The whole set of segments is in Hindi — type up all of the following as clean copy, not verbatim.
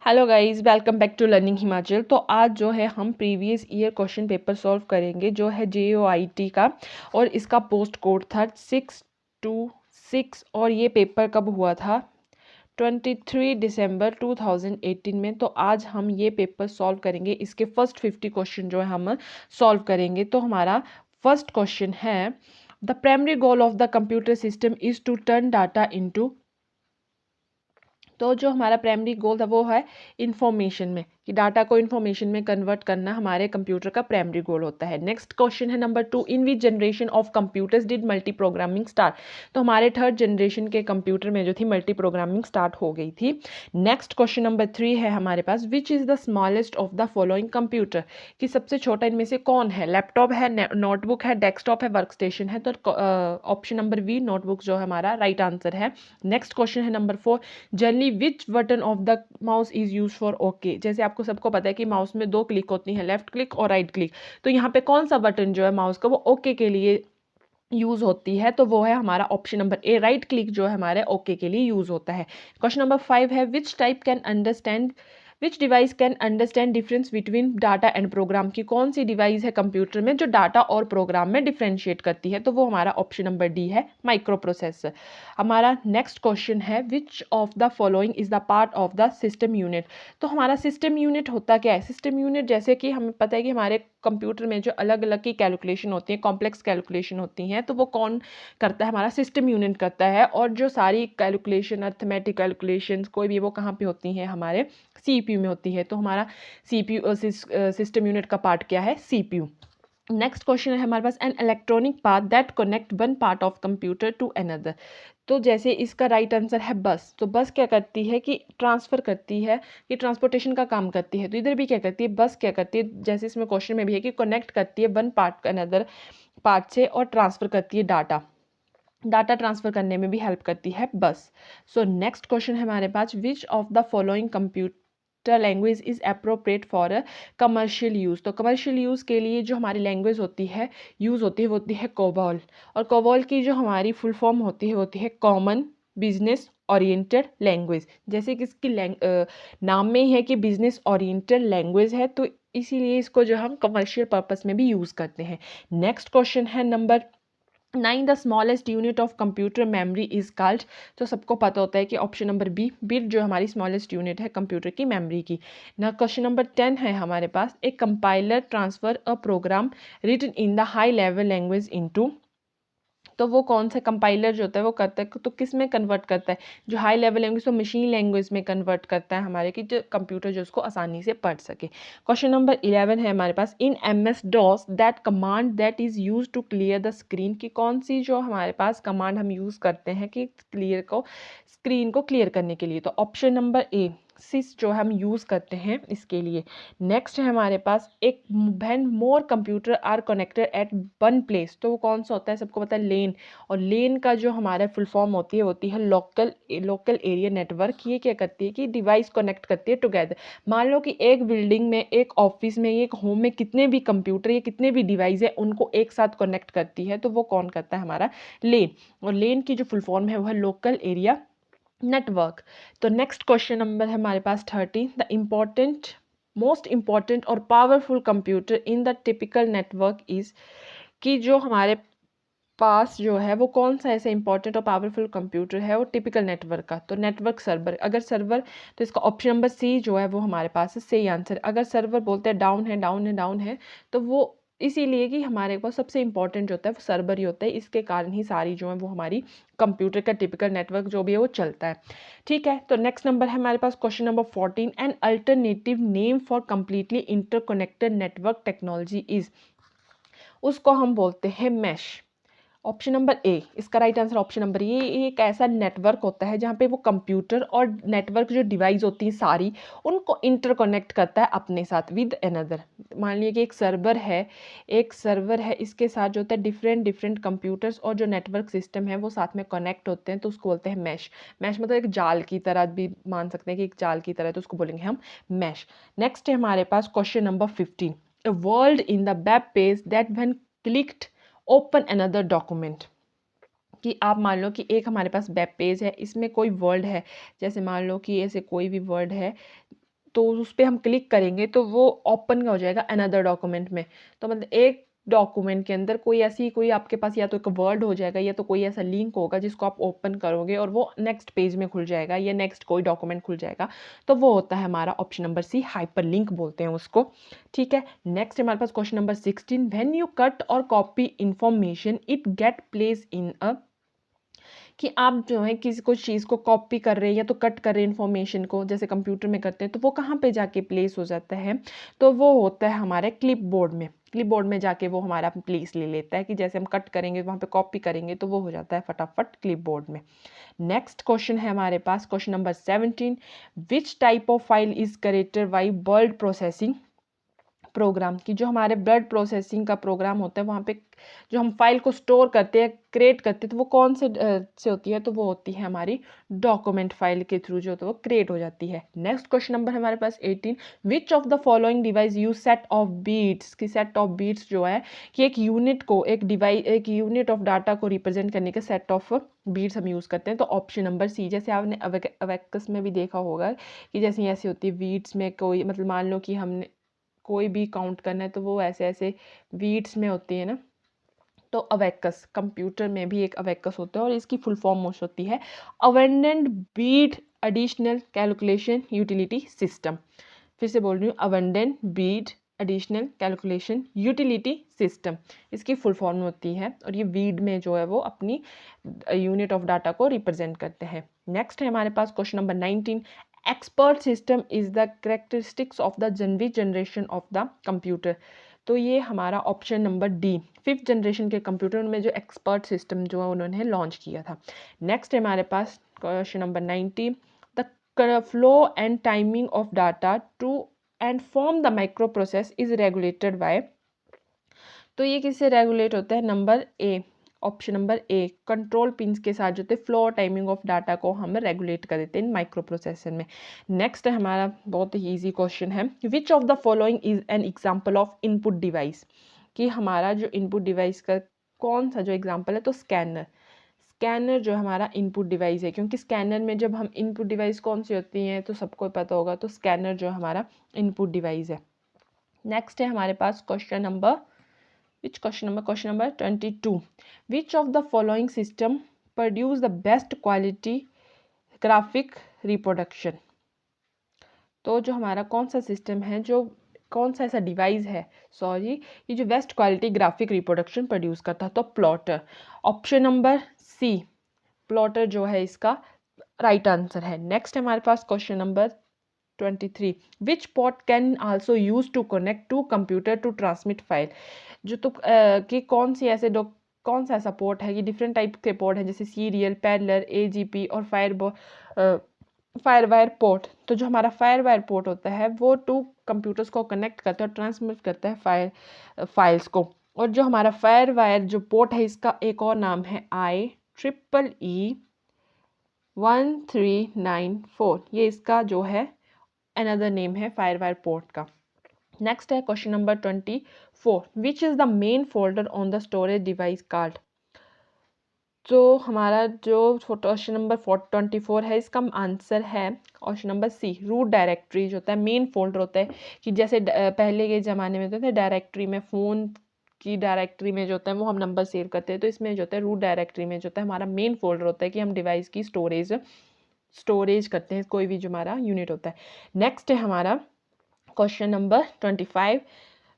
Hello guys, welcome back to learning Himachal. तो आज जो है हम previous year question paper solve करेंगे जो है JOIT का, और इसका पोस्ट कोड था 626 और ये पेपर कब हुआ था 23 दिसंबर 2018 में। तो आज हम ये पेपर सॉल्व करेंगे, इसके फर्स्ट 50 क्वेश्चन जो है हम सॉल्व करेंगे। तो हमारा फर्स्ट क्वेश्चन है, the primary goal of the computer system is to turn data into. तो जो हमारा प्राइमरी गोल था वो है इंफॉर्मेशन में, कि डाटा को इंफॉर्मेशन में कन्वर्ट करना हमारे कंप्यूटर का प्राइमरी गोल होता है। नेक्स्ट क्वेश्चन है number 2, in which generation of computers did multi programming start. तो हमारे थर्ड जनरेशन के कंप्यूटर में जो थी मल्टी प्रोग्रामिंग स्टार्ट हो गई थी। नेक्स्ट क्वेश्चन नंबर 3 है हमारे पास, which is the smallest of the following computer, कि सबसे छोटा इनमें से कौन है। लैपटॉप है, नोटबुक है, डेस्कटॉप है, वर्क स्टेशन है। तो ऑप्शन नंबर बी नोटबुक जो है हमारा राइट आंसर है। नेक्स्ट क्वेश्चन है number 4, generally which button of the mouse is use for okay. जैसे आपको सबको पता है कि माउस में दो क्लिक होती हैं, लेफ्ट क्लिक और राइट क्लिक। तो यहाँ पे कौन सा बटन जो है माउस का वो ओके के लिए यूज होती है, तो वो है हमारा ऑप्शन नंबर ए, राइट क्लिक जो है हमारे ओके के लिए यूज होता है। क्वेश्चन नंबर 5 है, which type can understand, which device can understand difference between data and program, की कौन सी डिवाइस है कंप्यूटर में जो डाटा और प्रोग्राम में डिफ्रेंशिएट करती है। तो वो हमारा ऑप्शन नंबर डी है, माइक्रो प्रोसेसर। हमारा नेक्स्ट क्वेश्चन है, विच of the following is the part of the system unit. तो हमारा सिस्टम यूनिट होता क्या है। सिस्टम यूनिट जैसे कि हमें पता है कि हमारे कंप्यूटर में जो अलग अलग की कैलकुलेशन होती है, कॉम्प्लेक्स कैलकुलेशन होती हैं, तो वो कौन करता है, हमारा सिस्टम यूनिट करता है। और जो सारी कैलकुलेशन, अर्थमेटिक कैलकुलेशंस कोई भी, वो कहाँ पे होती हैं, हमारे CPU में होती है। तो हमारा CPU सिस्टम यूनिट का पार्ट क्या है, CPU। नेक्स्ट क्वेश्चन है हमारे पास, an electronic path that connect one part of computer to another. तो जैसे इसका राइट आंसर है बस। तो बस क्या करती है कि ट्रांसफ़र करती है, कि ट्रांसपोर्टेशन का काम करती है। तो इधर भी क्या करती है, बस क्या करती है, जैसे इसमें क्वेश्चन में भी है कि कनेक्ट करती है वन पार्ट अनदर पार्ट से, और ट्रांसफ़र करती है डाटा, डाटा ट्रांसफ़र करने में भी हेल्प करती है बस। सो नेक्स्ट क्वेश्चन है हमारे पास, which of the following computer language is appropriate for a commercial use. तो कमर्शियल यूज़ के लिए जो हमारी लैंग्वेज होती है, यूज़ होती है, वो होती है कोबॉल। और कोबॉल की जो हमारी फुल फॉर्म होती है कॉमन बिजनेस ओरिएंटेड लैंग्वेज। जैसे कि इसकी नाम में ही है कि बिजनेस ओरिएंटेड लैंग्वेज है, तो इसीलिए इसको जो हम कमर्शियल पर्पस में भी यूज़ करते हैं। नेक्स्ट क्वेश्चन है number 9, the smallest unit of computer memory is called. तो सबको पता होता है कि ऑप्शन नंबर बी, बिट जो हमारी स्मॉलेस्ट यूनिट है कंप्यूटर की मेमोरी की ना। क्वेश्चन नंबर 10 है हमारे पास, एक compiler transfer a program written in the high level language into. तो वो कौन सा कंपाइलर जो होता है वो करता है, तो किस में कन्वर्ट करता है, जो हाई लेवल लैंग्वेज तो मशीन लैंग्वेज में कन्वर्ट करता है हमारे, कि जो कंप्यूटर जो उसको आसानी से पढ़ सके। क्वेश्चन नंबर 11 है हमारे पास, in MS DOS that command that is use to clear the screen, की कौन सी जो हमारे पास कमांड हम यूज़ करते हैं कि स्क्रीन को क्लियर करने के लिए। तो ऑप्शन नंबर ए, सिस जो हम यूज़ करते हैं इसके लिए। नेक्स्ट है हमारे पास, एक when more computer are connected at one place. तो वो कौन सा होता है, सबको पता है लेन। और लेन का जो हमारा फुल फॉर्म होती है लोकल एरिया नेटवर्क। ये क्या करती है कि डिवाइस कनेक्ट करती है टुगेदर। मान लो कि एक बिल्डिंग में, एक ऑफिस में, एक होम में कितने भी कंप्यूटर या कितने भी डिवाइस है, उनको एक साथ कनेक्ट करती है। तो वो कौन करता है, हमारा लेन। और लेन की जो फुल फॉर्म है वो है लोकल एरिया नेटवर्क। तो नेक्स्ट क्वेश्चन नंबर है हमारे पास 30, द इम्पॉर्टेंट, मोस्ट इम्पॉर्टेंट और powerful computer in the typical network is, कि जो हमारे पास जो है वो कौन सा ऐसा इंपॉर्टेंट और पावरफुल कंप्यूटर है वो टिपिकल नेटवर्क का। तो नेटवर्क सर्वर, अगर सर्वर, तो इसका ऑप्शन नंबर सी जो है वो हमारे पास है सही आंसर। अगर सर्वर बोलते हैं डाउन है, डाउन है, डाउन है, तो वो इसीलिए कि हमारे पास सबसे इंपॉर्टेंट जो होता है वो सर्वर ही होता है। इसके कारण ही सारी जो है वो हमारी कंप्यूटर का टिपिकल नेटवर्क जो भी है वो चलता है। ठीक है, तो नेक्स्ट नंबर है हमारे पास question number 14, an alternative name for completely interconnected network technology is. उसको हम बोलते हैं मैश। ऑप्शन नंबर ए, इसका राइट आंसर ऑप्शन नंबर ये एक ऐसा नेटवर्क होता है जहाँ पे वो कंप्यूटर और नेटवर्क जो डिवाइस होती हैं सारी, उनको इंटरकनेक्ट करता है अपने साथ विद अनदर। मान लीजिए कि एक सर्वर है, इसके साथ जो होता है डिफरेंट डिफरेंट कंप्यूटर्स और जो नेटवर्क सिस्टम है वो साथ में कनेक्ट होते हैं, तो उसको बोलते हैं मैश। मैश मतलब एक जाल की तरह भी मान सकते हैं कि एक जाल की तरह, तो उसको बोलेंगे हम मैश। नेक्स्ट है हमारे पास question number 15, a world in the web page that when clicked open another document. कि आप मान लो कि एक हमारे पास वेब पेज है, इसमें कोई वर्ड है, जैसे मान लो कि ऐसे कोई भी वर्ड है, तो उस पर हम क्लिक करेंगे तो वो ओपन हो जाएगा अनदर डॉक्यूमेंट में। तो मतलब एक डॉक्यूमेंट के अंदर कोई आपके पास या तो एक वर्ड हो जाएगा या तो कोई ऐसा लिंक होगा जिसको आप ओपन करोगे और वो नेक्स्ट पेज में खुल जाएगा या नेक्स्ट कोई डॉक्यूमेंट खुल जाएगा। तो वो होता है हमारा option number C, hyperlink बोलते हैं उसको। ठीक है, नेक्स्ट हमारे पास question number 16, when you cut or copy information it get place in a, कि आप जो है किसी कुछ चीज़ को कॉपी कर रहे हैं या तो कट कर रहे हैं इन्फॉर्मेशन को, जैसे कंप्यूटर में करते हैं, तो वो कहाँ पे जाके प्लेस हो जाता है? तो वो होता है हमारे क्लिपबोर्ड में। क्लिपबोर्ड में जाके वो हमारा प्लेस ले लेता है कि जैसे हम कट करेंगे वहाँ पे कॉपी करेंगे तो वो हो जाता है फटाफट क्लिपबोर्ड में। नेक्स्ट क्वेश्चन है हमारे पास question number 17, which type of file is created by word processing program, की जो हमारे ब्लड प्रोसेसिंग का प्रोग्राम होता है वहाँ पे जो हम फाइल को स्टोर करते हैं, क्रिएट करते हैं, तो वो कौन से होती है? तो वो होती है हमारी डॉक्यूमेंट फाइल के थ्रू जो तो वो क्रिएट हो जाती है। नेक्स्ट क्वेश्चन नंबर हमारे पास 18, which of the following device use set of bits, की सेट ऑफ बीट्स जो है कि एक यूनिट को एक यूनिट ऑफ डाटा को रिप्रेजेंट करने के सेट ऑफ बीट्स हम यूज़ करते हैं। तो ऑप्शन नंबर सी, जैसे आपने अवेकस में भी देखा होगा कि जैसे ऐसी होती है बीट्स में, कोई मतलब मान लो कि हमने कोई भी काउंट करना है तो वो ऐसे ऐसे बीट्स में होती है ना। तो अवेकस, कंप्यूटर में भी एक अवेकस होता है और इसकी फुल फॉर्म मोस्ट होती है abundant beat additional calculation utility system. फिर से बोल रही हूँ, abundant beat additional calculation utility system इसकी फुल फॉर्म होती है, और ये वीड में जो है वो अपनी यूनिट ऑफ डाटा को रिप्रेजेंट करते हैं। नेक्स्ट है हमारे पास question number 19, expert system is the characteristics of the generation of the computer. तो ये हमारा option number D, 5th generation के कंप्यूटर में जो एक्सपर्ट सिस्टम जो है उन्होंने लॉन्च किया था। नेक्स्ट है हमारे पास question number 90, the flow and timing of data to and from the micro process is regulated by. तो ये किससे रेगुलेट होता है? Number A, option number A, control pins के साथ जो थे फ्लो और टाइमिंग ऑफ डाटा को हम रेगुलेट कर देते हैं माइक्रो प्रोसेसर में। नेक्स्ट है हमारा बहुत ही ईजी क्वेश्चन है, विच of the following is an example of input device, कि हमारा जो इनपुट डिवाइस का कौन सा जो एग्जांपल है? तो स्कैनर। स्कैनर जो हमारा इनपुट डिवाइस है, क्योंकि स्कैनर में जब हम इनपुट डिवाइस कौन सी होती हैं तो सबको पता होगा, तो स्कैनर जो हमारा इनपुट डिवाइस है। नेक्स्ट है हमारे पास question number question number 22, which of the following system produce the best quality graphic reproduction। तो जो हमारा कौन सा सिस्टम है, जो कौन सा ऐसा डिवाइस है ये जो best quality graphic reproduction produce करता है? तो plotter, option number C, plotter जो है इसका राइट आंसर है। नेक्स्ट हमारे पास question number 23, which port can also use to connect to computer to transmit file. जो तो कि कौन सा ऐसा पोर्ट है, कि डिफरेंट टाइप के पोर्ट है जैसे सीरियल, पैरेलल, एजीपी और फायरवायर पोर्ट। तो जो हमारा फायरवायर पोर्ट होता है वो टू कंप्यूटर्स को कनेक्ट करता है और ट्रांसमिट करता है फाइल्स को। और जो हमारा फायरवायर जो पोर्ट है इसका एक और नाम है IEEE 1394, ये इसका जो है अनदर नेम है फायरवायर पोर्ट का। नेक्स्ट है question number 24, which is the main folder on the storage device card. तो हमारा जो क्वेश्चन नंबर 24 है इसका आंसर है option number C, root directory जो होता है मेन फोल्डर होता है, कि जैसे पहले के ज़माने में होते थे डायरेक्टरी में, फ़ोन की डायरेक्टरी में जो होता है वो हम नंबर सेव करते हैं, तो इसमें जो होता है रूट डायरेक्टरी में जो होता है हमारा मेन फोल्डर होता है कि हम डिवाइस की स्टोरेज करते हैं, कोई भी जो हमारा यूनिट होता है। नेक्स्ट है हमारा question number 25,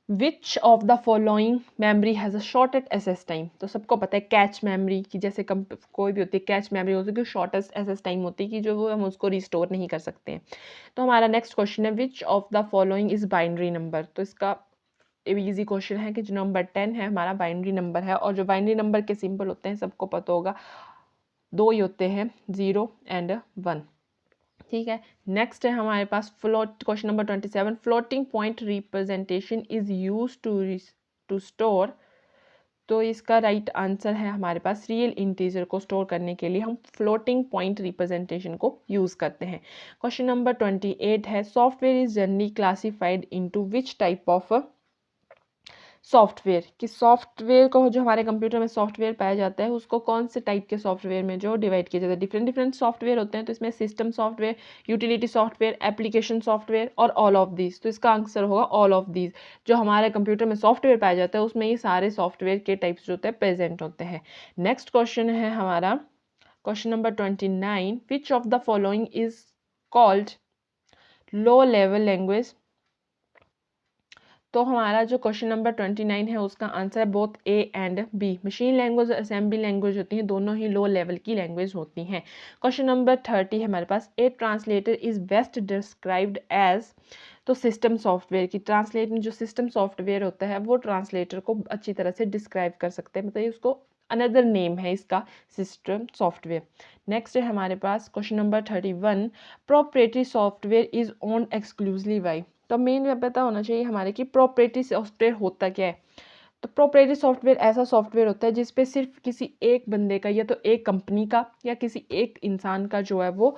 which of the following memory has a shortest access time. तो सबको पता है कैच मेमोरी की, जैसे कोई भी होती है कैच मेमोरी होती है कि शॉर्टेस्ट एसेस टाइम होती है कि जो वो हम उसको रिस्टोर नहीं कर सकते हैं। तो हमारा नेक्स्ट क्वेश्चन है, विच of the following is binary number. तो इसका इजी क्वेश्चन है कि जो नंबर 10 है हमारा बाइनरी नंबर है, और जो बाइनरी नंबर के सिंबल होते हैं सबको पता होगा, दो ही होते हैं, 0 एंड 1। ठीक है, नेक्स्ट है हमारे पास question number 27, floating point representation is use to store. तो इसका राइट आंसर है हमारे पास रियल इंटीजर को स्टोर करने के लिए हम फ्लोटिंग पॉइंट रिप्रेजेंटेशन को यूज करते हैं। क्वेश्चन नंबर 28 है, software is generally classified into which type of software कि सॉफ्टवेयर को जो हमारे कंप्यूटर में सॉफ्टवेयर पाया जाता है उसको कौन से टाइप के सॉफ्टवेयर में जो डिवाइड किया जाता है। डिफरेंट डिफरेंट सॉफ्टवेयर होते हैं, तो इसमें system software, utility software, application software और ऑल ऑफ दीज। तो इसका आंसर होगा ऑल ऑफ दीज। जो हमारे कंप्यूटर में सॉफ्टवेयर पाया जाता है उसमें ये सारे सॉफ्टवेयर के टाइप्स जो होते हैं प्रेजेंट होते हैं। नेक्स्ट क्वेश्चन है हमारा question number 29, which of the following is called low level language. तो हमारा जो क्वेश्चन नंबर 29 है उसका आंसर है both A and B. Machine language और असेंबली लैंग्वेज होती हैं, दोनों ही लो लेवल की लैंग्वेज होती हैं। क्वेश्चन नंबर 30 है हमारे पास, a translator is best described as. तो सिस्टम सॉफ्टवेयर की ट्रांसलेट में जो सिस्टम सॉफ्टवेयर होता है वो ट्रांसलेटर को अच्छी तरह से डिस्क्राइब कर सकते हैं, मतलब उसको अनदर नेम है इसका सिस्टम सॉफ्टवेयर। नेक्स्ट है हमारे पास question number 31, proprietary software is owned exclusively by. तो मेन पता होना चाहिए हमारे कि प्रोप्राइटरी सॉफ्टवेयर होता क्या है। तो प्रोप्राइटरी सॉफ्टवेयर ऐसा सॉफ्टवेयर होता है जिसपे सिर्फ किसी एक बंदे का या तो एक कंपनी का या किसी एक इंसान का जो है वो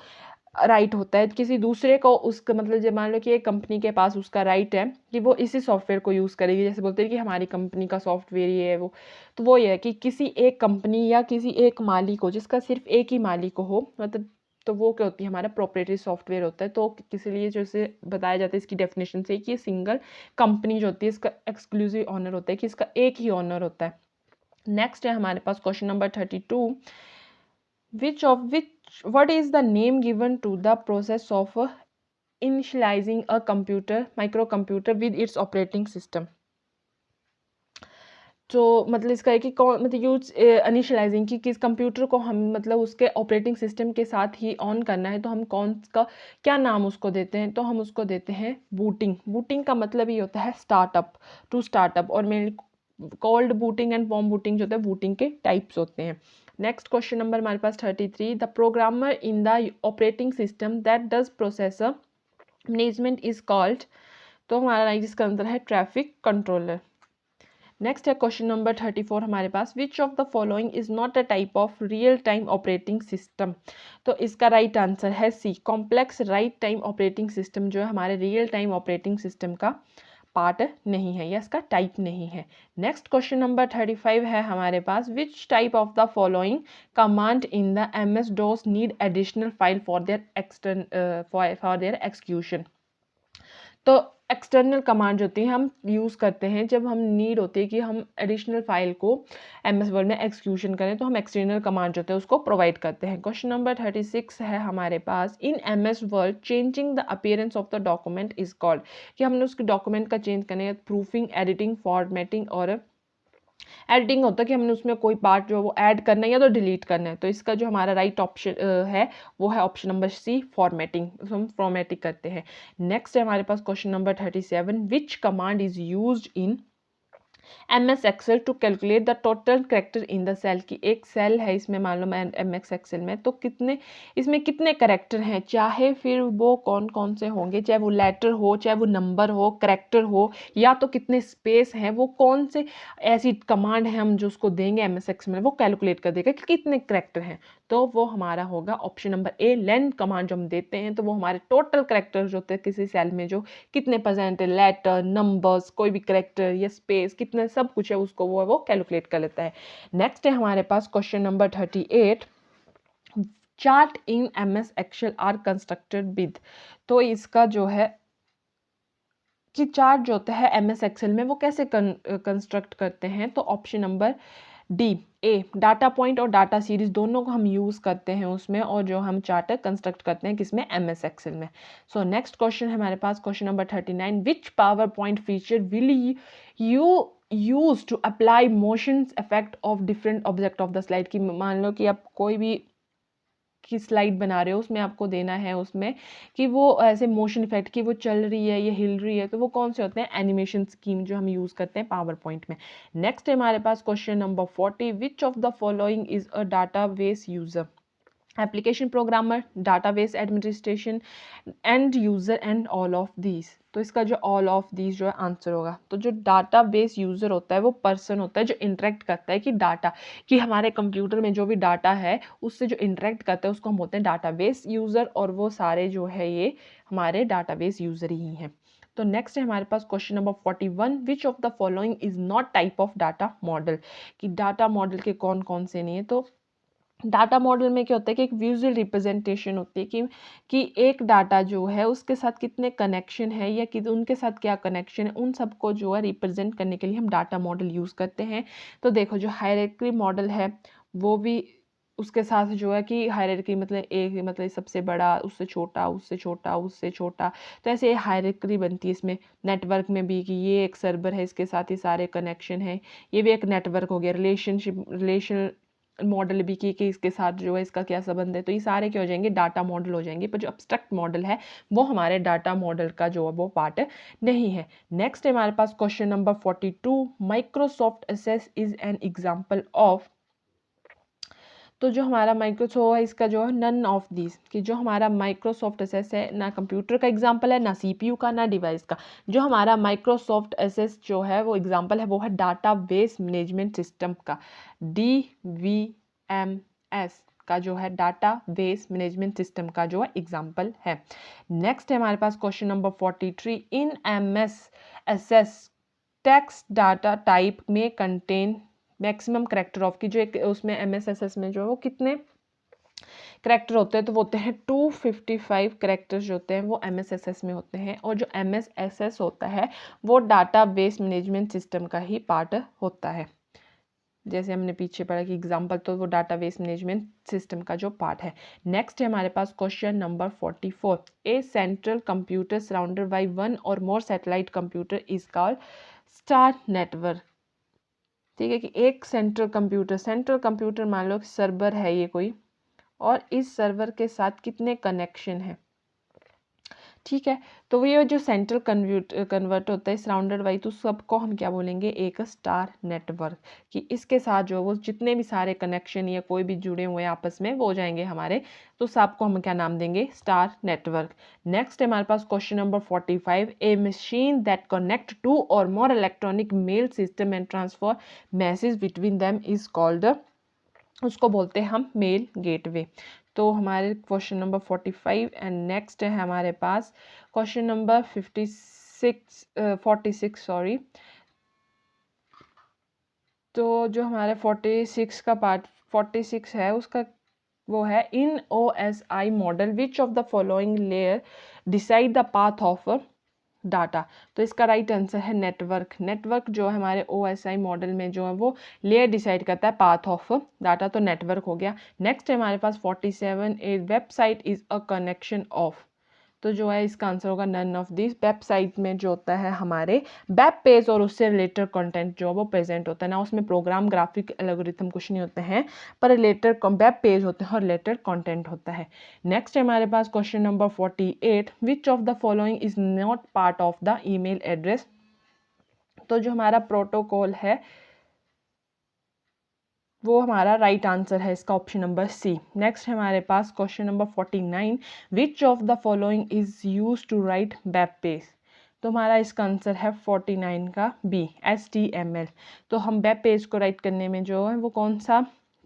राइट होता है। किसी दूसरे को उसका मतलब जब मान लो कि एक कंपनी के पास उसका राइट है कि वो इसी सॉफ्टवेयर को यूज़ करेगी, जैसे बोलते हैं कि हमारी कंपनी का सॉफ्टवेयर ये है वो, तो वो ये है कि किसी एक कंपनी या किसी एक मालिक को, जिसका सिर्फ एक ही मालिक हो, मतलब तो वो क्या होती है हमारा प्रोप्राइटरी सॉफ्टवेयर होता है। तो इसलिए जैसे बताया जाता है इसकी डेफिनेशन से कि सिंगल कंपनी जो होती है इसका एक्सक्लूसिव ऑनर होता है, कि इसका एक ही ऑनर होता है। नेक्स्ट है हमारे पास question number 32, what is the name given to the process of initializing a microcomputer with its operating system। तो मतलब इसका है कि कौन मतलब यूज इनिशियलाइजिंग कि किस कंप्यूटर को हम मतलब उसके ऑपरेटिंग सिस्टम के साथ ही ऑन करना है, तो हम कौन का क्या नाम उसको देते हैं, तो हम उसको देते हैं बूटिंग। बूटिंग का मतलब ये होता है स्टार्टअप, टू स्टार्टअप, और main cold booting and warm booting जो होता है बूटिंग के टाइप्स होते हैं। नेक्स्ट क्वेश्चन नंबर हमारे पास 33, the programmer in the operating system that does processor management is called. तो हमारा इसका आंसर है ट्रैफिक कंट्रोलर। नेक्स्ट है क्वेश्चन नंबर 34 हमारे पास, which of the following is not a type of real time operating system. तो इसका राइट आंसर है C, complex right time operating system जो है हमारे रियल टाइम ऑपरेटिंग सिस्टम का पार्ट नहीं है या इसका टाइप नहीं है। नेक्स्ट क्वेश्चन नंबर 35 है हमारे पास, which type of the following command in the MS DOS need additional file for their execution. तो एक्सटर्नल कमांड होती है हम यूज़ करते हैं जब हम नीड होती है कि हम एडिशनल फाइल को MS वर्ड में एक्सक्यूशन करें, तो हम एक्सटर्नल कमांड जो होते हैं उसको प्रोवाइड करते हैं। क्वेश्चन नंबर 36 है हमारे पास, in MS word changing the appearance of the document is called. कि हमने उसके डॉक्यूमेंट का चेंज करना है, प्रूफिंग, एडिटिंग, फॉर्मेटिंग और एडिटिंग होता है कि हमने उसमें कोई पार्ट जो है वो ऐड करना है या तो डिलीट करना है। तो इसका जो हमारा राइट ऑप्शन है वो है ऑप्शन नंबर सी, फॉर्मेटिंग। हम फॉर्मेटिंग करते हैं। नेक्स्ट है हमारे पास question number 37, which command is used in MS Excel to calculate the total character in the cell. की एक सेल है इसमें मान लो MS एक्सेल में, तो कितने इसमें कितने कैरेक्टर हैं, चाहे फिर वो कौन कौन से होंगे, चाहे वो लेटर हो, चाहे वो नंबर हो, कैरेक्टर हो, या तो कितने स्पेस हैं, वो कौन से ऐसी कमांड है हम जो उसको देंगे MS एक्सेल में वो कैलकुलेट कर देगा कि कितने कैरेक्टर हैं। तो वो हमारा होगा ऑप्शन नंबर ए, लेन कमांड जो हम देते हैं तो वो हमारे टोटल कैरेक्टर जो होते हैं किसी सेल में जो कितने परसेंट है, लेटर, नंबर्स, कोई भी कैरेक्टर या स्पेस कितने सब कुछ है उसको वो कैलकुलेट कर लेता है। नेक्स्ट है हमारे पास question number 38, chart in MS Excel are constructed with. तो इसका जो है कि चार्ट जो होता है MS एक्सेल में वो कैसे कंस्ट्रक्ट करते हैं, तो ऑप्शन नंबर डी, ए, डाटा पॉइंट और डाटा सीरीज दोनों को हम यूज़ करते हैं उसमें, और जो हम चार्ट कंस्ट्रक्ट करते हैं किसमें, MS एक्सेल में। सो नेक्स्ट क्वेश्चन है हमारे पास question number 39, which PowerPoint feature will you use to apply motion effect of different object of the slide. की मान लो कि आप कोई भी की स्लाइड बना रहे हो उसमें आपको देना है उसमें कि वो ऐसे मोशन इफेक्ट की वो चल रही है या हिल रही है, तो वो कौन से होते हैं, एनिमेशन स्कीम जो हम यूज़ करते हैं पावर पॉइंट में। नेक्स्ट है हमारे पास question number 40, which of the following is a database user. Application programmer, database administration, end user, and all of these. तो इसका जो ऑल ऑफ दीज जो है आंसर होगा। तो जो डाटाबेस यूज़र होता है वो पर्सन होता है जो इंटरेक्ट करता है कि डाटा कि हमारे कंप्यूटर में जो भी डाटा है उससे जो इंटरेक्ट करता है उसको हम बोलते हैं डाटाबेस यूज़र, और वो सारे जो है ये हमारे डाटाबेस यूज़र ही हैं। तो नेक्स्ट है हमारे पास question number 41, which of the following is not type of data model, कि डाटा मॉडल के कौन कौन से नहीं है। तो डाटा मॉडल में क्या होता है कि एक विजुअल रिप्रेजेंटेशन होती है कि एक डाटा जो है उसके साथ कितने कनेक्शन है या कि उनके साथ क्या कनेक्शन है, उन सबको जो है रिप्रेजेंट करने के लिए हम डाटा मॉडल यूज़ करते हैं। तो देखो जो हायरार्की मॉडल है वो भी उसके साथ जो है कि हायरार्की मतलब एक मतलब सबसे बड़ा, उससे छोटा, उससे छोटा, उससे छोटा, तो ऐसे हायरार्की बनती है इसमें। नेटवर्क में भी कि ये एक सर्वर है, इसके साथ ही सारे कनेक्शन हैं, ये भी एक नेटवर्क हो गया। रिलेशन मॉडल भी कि इसके साथ जो है इसका क्या संबंध है, तो ये सारे क्या हो जाएंगे, डाटा मॉडल हो जाएंगे। पर जो अब्स्ट्रैक्ट मॉडल है वो हमारे डाटा मॉडल का जो है वो पार्ट नहीं है। नेक्स्ट है हमारे पास question number 42, Microsoft Access is an example of. तो जो हमारा माइक्रोसॉफ्ट है इसका जो है नन ऑफ दिस, कि जो हमारा माइक्रोसॉफ्ट एसेस है ना कंप्यूटर का एग्जांपल है, ना सीपीयू का, ना डिवाइस का। जो हमारा माइक्रोसॉफ्ट एसेस जो है वो एग्जांपल है वो है डाटाबेस मैनेजमेंट सिस्टम का, DVMS का जो है डाटा बेस मैनेजमेंट सिस्टम का जो है एग्जाम्पल है। नेक्स्ट है हमारे पास question number 43, in MS access text data type में कंटेन मैक्सिमम करेक्टर ऑफ, की जो एक उसमें MSSS में जो है वो कितने करेक्टर होते हैं, तो वो होते हैं 255 करेक्टर्स जो होते हैं वो MSSS में होते हैं। और जो MSSS होता है वो डाटा बेस मैनेजमेंट सिस्टम का ही पार्ट होता है। जैसे हमने पीछे पढ़ा कि एग्जाम्पल, तो वो डाटाबेस मैनेजमेंट सिस्टम का जो पार्ट है। नेक्स्ट है हमारे पास question number 44, a central computer surrounded by one or more satellite computer is called star network. ठीक है, कि एक सेंट्रल कंप्यूटर मान लो सर्वर है ये कोई, और इस सर्वर के साथ कितने कनेक्शन है। ठीक है, तो ये जो सेंट्रल कन्वर्ट होता है सराउंडेड बाई, तो सबको हम क्या बोलेंगे, एक स्टार नेटवर्क, कि इसके साथ जो वो जितने भी सारे कनेक्शन या कोई भी जुड़े हुए हैं आपस में वो हो जाएंगे हमारे, तो सबको हम क्या नाम देंगे, स्टार नेटवर्क। नेक्स्ट है हमारे पास question number 45, a machine that connect two or more electronic mail system and transfer message between them is called, उसको बोलते हैं हम मेल गेटवे। तो हमारे क्वेश्चन नंबर 45 एंड नेक्स्ट है हमारे पास क्वेश्चन नंबर 46 सॉरी। तो जो हमारे 46 का पार्ट 46 है उसका वो है, इन OSI model which of the following layer decide the path of data. तो इसका राइट आंसर है नेटवर्क। नेटवर्क जो है हमारे OSI मॉडल में जो है वो लेयर डिसाइड करता है पाथ ऑफ डाटा, तो नेटवर्क हो गया। नेक्स्ट है हमारे पास 47, a website is a connection of. तो जो है इसका आंसर होगा नन ऑफ दिस। वेबसाइट में जो होता है हमारे वेब पेज और उससे रिलेटेड कंटेंट जो वो प्रेजेंट होता है ना, उसमें प्रोग्राम ग्राफिक एल्गोरिथम कुछ नहीं होते हैं, पर रिलेटेड वेब पेज होते हैं और रिलेटेड कंटेंट होता है। नेक्स्ट है हमारे पास question number 48, which of the following is not part of the email address. तो जो हमारा प्रोटोकॉल है वो हमारा राइट आंसर है इसका, ऑप्शन नंबर सी। नेक्स्ट है हमारे पास question number 49, which of the following is use to write web page. तो हमारा इसका आंसर है 49 का बी, HTML। तो हम वेब पेज को राइट करने में जो है वो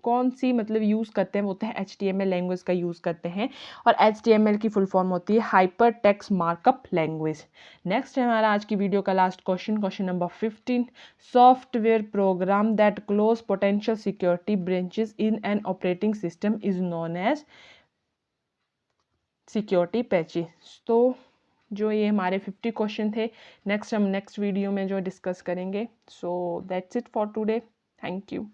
कौन सी मतलब यूज़ करते हैं, वो होते हैं HTML लैंग्वेज का यूज़ करते हैं। और HTML की फुल फॉर्म होती है hyper text markup language. Next है हमारा आज की वीडियो का last question number 15, software program that close potential security branches in an operating system is known as security patches. तो जो ये हमारे 50 क्वेश्चन थे, नेक्स्ट हम नेक्स्ट वीडियो में जो डिस्कस करेंगे। So that's it for today, thank you.